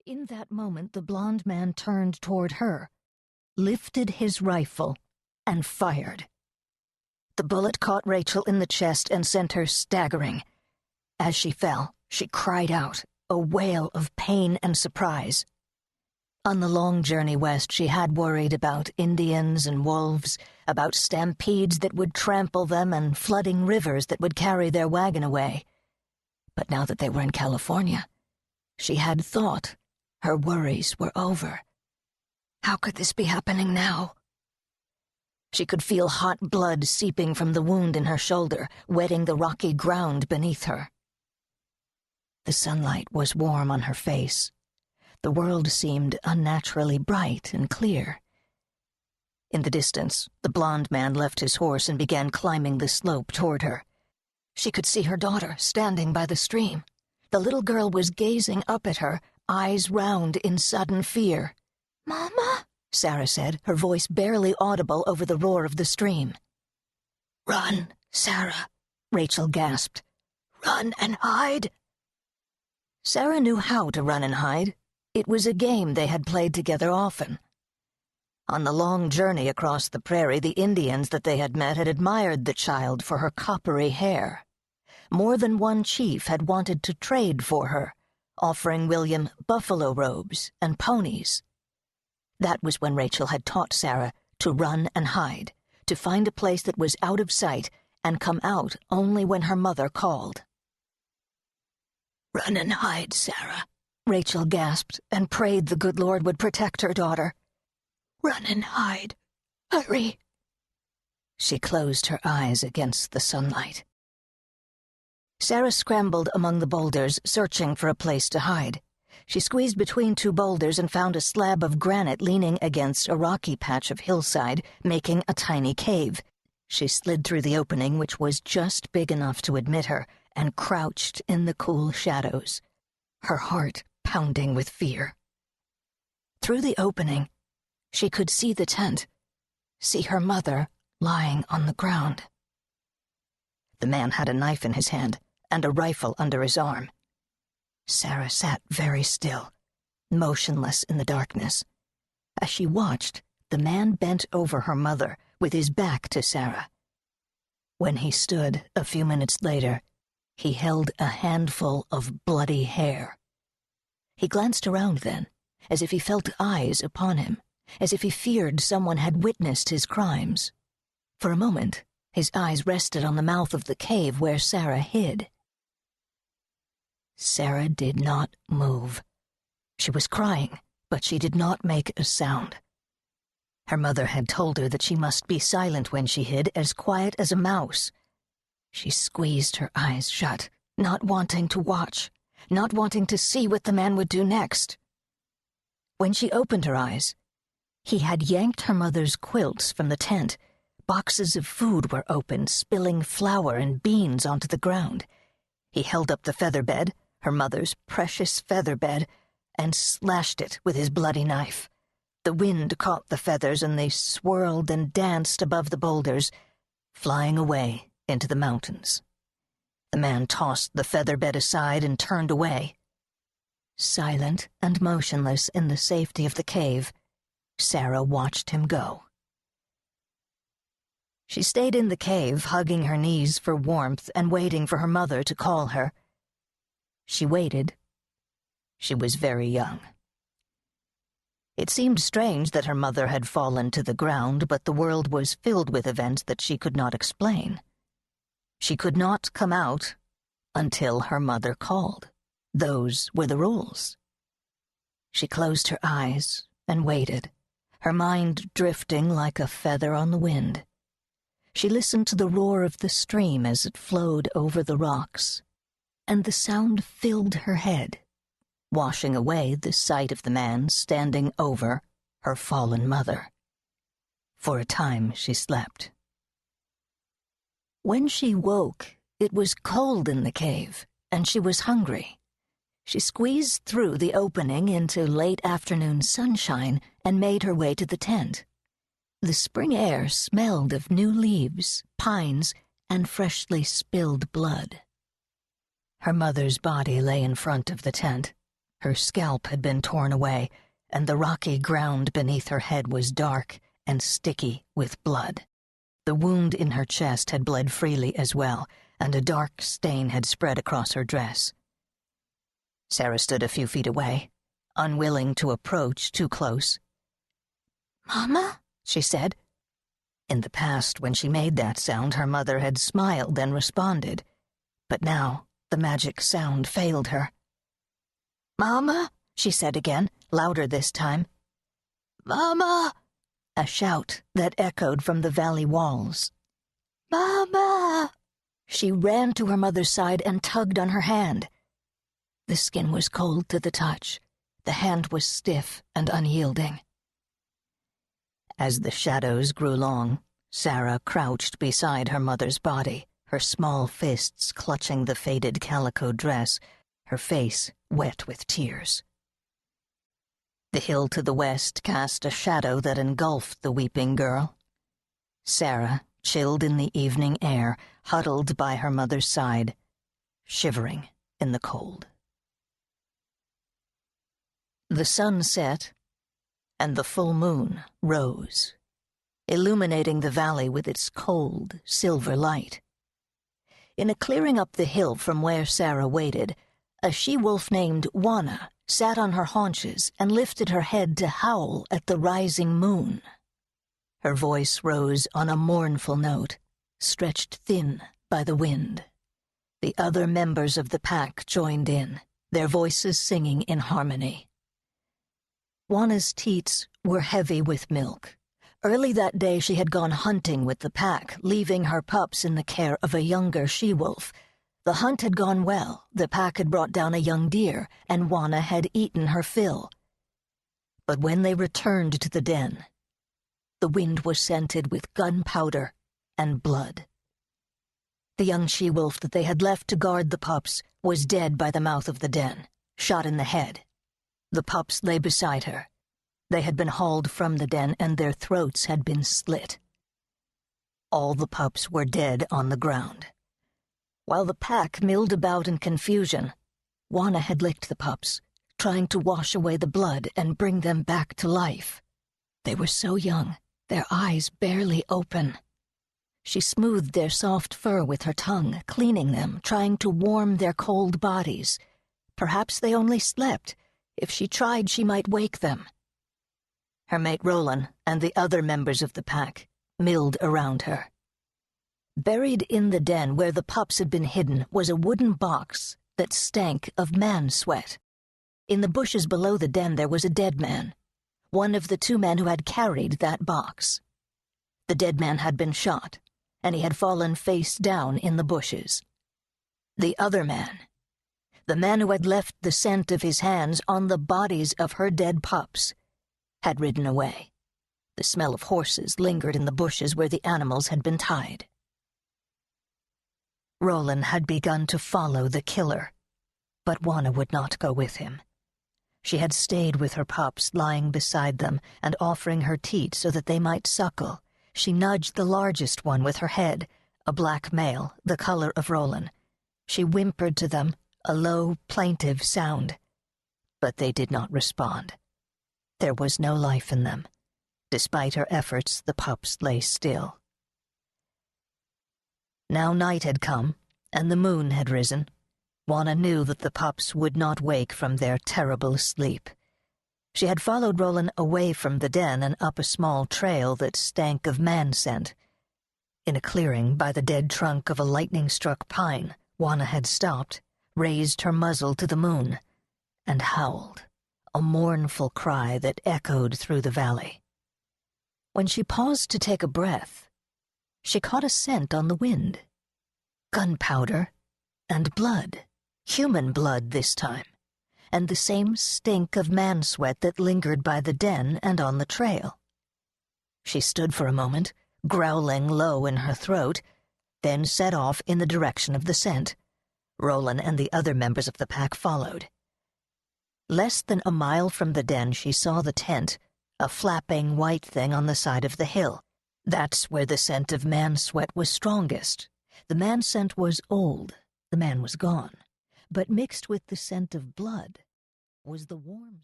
In that moment, the blond man turned toward her, lifted his rifle, and fired. The bullet caught Rachel in the chest and sent her staggering. As she fell, she cried out, a wail of pain and surprise. On the long journey west, she had worried about Indians and wolves, about stampedes that would trample them and flooding rivers that would carry their wagon away. But now that they were in California, she had thought her worries were over. How could this be happening now? She could feel hot blood seeping from the wound in her shoulder, wetting the rocky ground beneath her. The sunlight was warm on her face. The world seemed unnaturally bright and clear. In the distance, the blond man left his horse and began climbing the slope toward her. She could see her daughter standing by the stream. The little girl was gazing up at her, eyes round in sudden fear. "Mama?" Sarah said, her voice barely audible over the roar of the stream. "Run, Sarah," Rachel gasped. "Run and hide." Sarah knew how to run and hide. It was a game they had played together often. On the long journey across the prairie, the Indians that they had met had admired the child for her coppery hair. More than one chief had wanted to trade for her, offering William buffalo robes and ponies. That was when Rachel had taught Sarah to run and hide, to find a place that was out of sight and come out only when her mother called. "Run and hide, Sarah," Rachel gasped and prayed the good Lord would protect her daughter. "Run and hide. Hurry." She closed her eyes against the sunlight. Sarah scrambled among the boulders, searching for a place to hide. She squeezed between two boulders and found a slab of granite leaning against a rocky patch of hillside, making a tiny cave. She slid through the opening, which was just big enough to admit her, and crouched in the cool shadows, her heart pounding with fear. Through the opening, she could see the tent, see her mother lying on the ground. The man had a knife in his hand and a rifle under his arm. Sarah sat very still, motionless in the darkness. As she watched, the man bent over her mother, with his back to Sarah. When he stood a few minutes later, he held a handful of bloody hair. He glanced around then, as if he felt eyes upon him, as if he feared someone had witnessed his crimes. For a moment, his eyes rested on the mouth of the cave where Sarah hid. Sarah did not move. She was crying, but she did not make a sound. Her mother had told her that she must be silent when she hid, as quiet as a mouse. She squeezed her eyes shut, not wanting to watch, not wanting to see what the man would do next. When she opened her eyes, he had yanked her mother's quilts from the tent. Boxes of food were opened, spilling flour and beans onto the ground. He held up the feather bed, her mother's precious feather bed, and slashed it with his bloody knife. The wind caught the feathers and they swirled and danced above the boulders, flying away into the mountains. The man tossed the feather bed aside and turned away. Silent and motionless in the safety of the cave, Sarah watched him go. She stayed in the cave, hugging her knees for warmth and waiting for her mother to call her. She waited. She was very young. It seemed strange that her mother had fallen to the ground, but the world was filled with events that she could not explain. She could not come out until her mother called. Those were the rules. She closed her eyes and waited, her mind drifting like a feather on the wind. She listened to the roar of the stream as it flowed over the rocks, and the sound filled her head, washing away the sight of the man standing over her fallen mother. For a time she slept. When she woke, it was cold in the cave, and she was hungry. She squeezed through the opening into late afternoon sunshine and made her way to the tent. The spring air smelled of new leaves, pines, and freshly spilled blood. Her mother's body lay in front of the tent, Her scalp had been torn away, and the rocky ground beneath her head was dark and sticky with blood. The wound in her chest had bled freely as well, and a dark stain had spread across her dress. Sarah stood a few feet away, unwilling to approach too close. "Mama?" she said. In the past, when she made that sound, her mother had smiled and responded, but now the magic sound failed her. "Mama?" she said again, louder this time. "Mama!" A shout that echoed from the valley walls. "Mama!" She ran to her mother's side and tugged on her hand. The skin was cold to the touch. The hand was stiff and unyielding. As the shadows grew long, Sarah crouched beside her mother's body, her small fists clutching the faded calico dress, her face wet with tears. The hill to the west cast a shadow that engulfed the weeping girl. Sarah, chilled in the evening air, huddled by her mother's side, shivering in the cold. The sun set, and the full moon rose, illuminating the valley with its cold, silver light. In a clearing up the hill from where Sarah waited, a she-wolf named Juana sat on her haunches and lifted her head to howl at the rising moon. Her voice rose on a mournful note, stretched thin by the wind. The other members of the pack joined in, their voices singing in harmony. Juana's teats were heavy with milk. Early that day she had gone hunting with the pack, leaving her pups in the care of a younger she-wolf. The hunt had gone well, the pack had brought down a young deer, and Juana had eaten her fill. But when they returned to the den, the wind was scented with gunpowder and blood. The young she-wolf that they had left to guard the pups was dead by the mouth of the den, shot in the head. The pups lay beside her. They had been hauled from the den, and their throats had been slit. All the pups were dead on the ground. While the pack milled about in confusion, Juana had licked the pups, trying to wash away the blood and bring them back to life. They were so young, their eyes barely open. She smoothed their soft fur with her tongue, cleaning them, trying to warm their cold bodies. Perhaps they only slept. If she tried, she might wake them. Her mate Roland and the other members of the pack milled around her. Buried in the den where the pups had been hidden was a wooden box that stank of man sweat. In the bushes below the den there was a dead man, one of the two men who had carried that box. The dead man had been shot, and he had fallen face down in the bushes. The other man, the man who had left the scent of his hands on the bodies of her dead pups, had ridden away. The smell of horses lingered in the bushes where the animals had been tied. Roland had begun to follow the killer, but Juana would not go with him. She had stayed with her pups, lying beside them and offering her teat so that they might suckle. She nudged the largest one with her head, a black male, the color of Roland. She whimpered to them, a low, plaintive sound, but they did not respond. There was no life in them. Despite her efforts, the pups lay still. Now night had come, and the moon had risen. Juana knew that the pups would not wake from their terrible sleep. She had followed Roland away from the den and up a small trail that stank of man scent. In a clearing by the dead trunk of a lightning-struck pine, Juana had stopped, raised her muzzle to the moon, and howled, a mournful cry that echoed through the valley. When she paused to take a breath, she caught a scent on the wind. Gunpowder and blood, human blood this time, and the same stink of man-sweat that lingered by the den and on the trail. She stood for a moment, growling low in her throat, then set off in the direction of the scent. Roland and the other members of the pack followed. Less than a mile from the den she saw the tent, a flapping white thing on the side of the hill. That's where the scent of man-sweat was strongest. The man scent was old, the man was gone, but mixed with the scent of blood was the warm